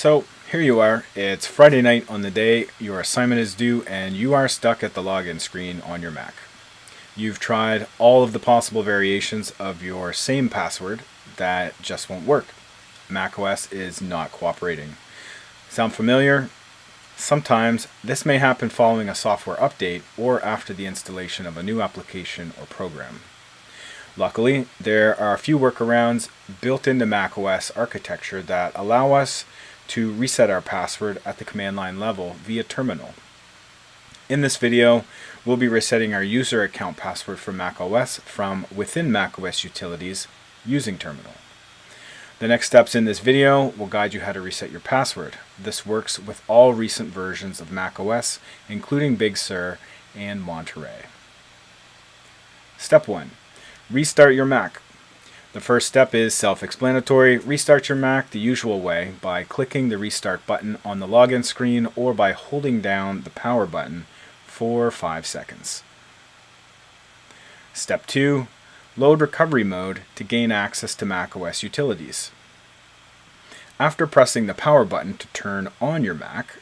So here you are, it's Friday night on the day your assignment is due and you are stuck at the login screen on your Mac. You've tried all of the possible variations of your same password that just won't work. macOS is not cooperating. Sound familiar? Sometimes this may happen following a software update or after the installation of a new application or program. Luckily, there are a few workarounds built into macOS architecture that allow us to reset our password at the command line level via terminal. In this video, we'll be resetting our user account password for macOS from within macOS utilities using terminal. The next steps in this video will guide you how to reset your password. This works with all recent versions of macOS, including Big Sur and Monterey. Step 1. Restart your Mac. The first step is self-explanatory. Restart your Mac the usual way by clicking the restart button on the login screen or by holding down the power button for 5 seconds. Step 2. Load recovery mode to gain access to macOS utilities. After pressing the power button to turn on your Mac,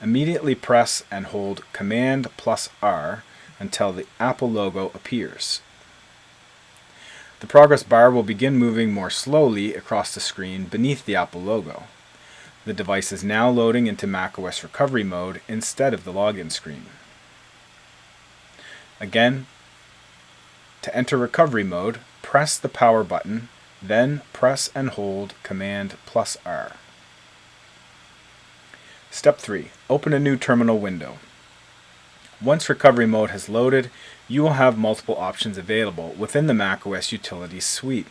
immediately press and hold Command plus R until the Apple logo appears. The progress bar will begin moving more slowly across the screen beneath the Apple logo. The device is now loading into macOS recovery mode instead of the login screen. Again, to enter recovery mode, press the power button, then press and hold Command plus R. Step 3. Open a new terminal window. Once recovery mode has loaded, you will have multiple options available within the macOS Utilities suite.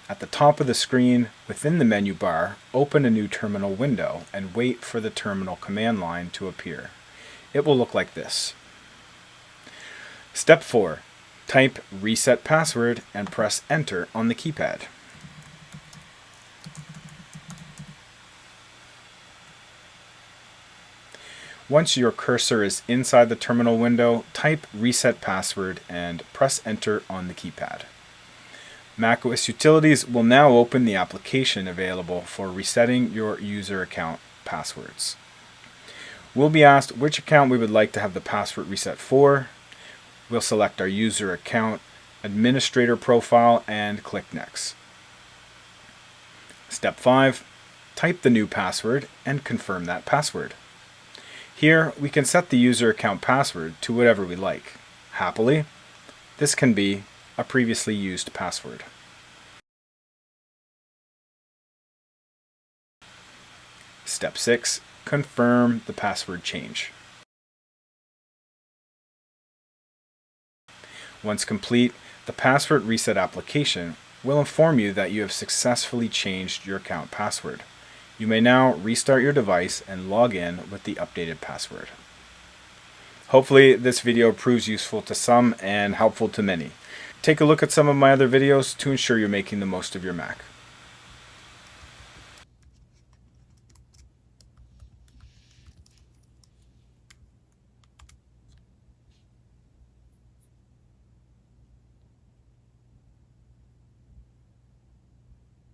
At the top of the screen, within the menu bar, open a new terminal window and wait for the terminal command line to appear. It will look like this. Step 4. Type reset password and press enter on the keypad. Once your cursor is inside the terminal window, type reset password and press enter on the keypad. macOS Utilities will now open the application available for resetting your user account passwords. We'll be asked which account we would like to have the password reset for. We'll select our user account administrator profile and click Next. Step 5. Type the new password and confirm that password. Here, we can set the user account password to whatever we like. Happily, this can be a previously used password. Step 6. Confirm the password change. Once complete, the password reset application will inform you that you have successfully changed your account password. You may now restart your device and log in with the updated password. Hopefully this video proves useful to some and helpful to many. Take a look at some of my other videos to ensure you're making the most of your Mac.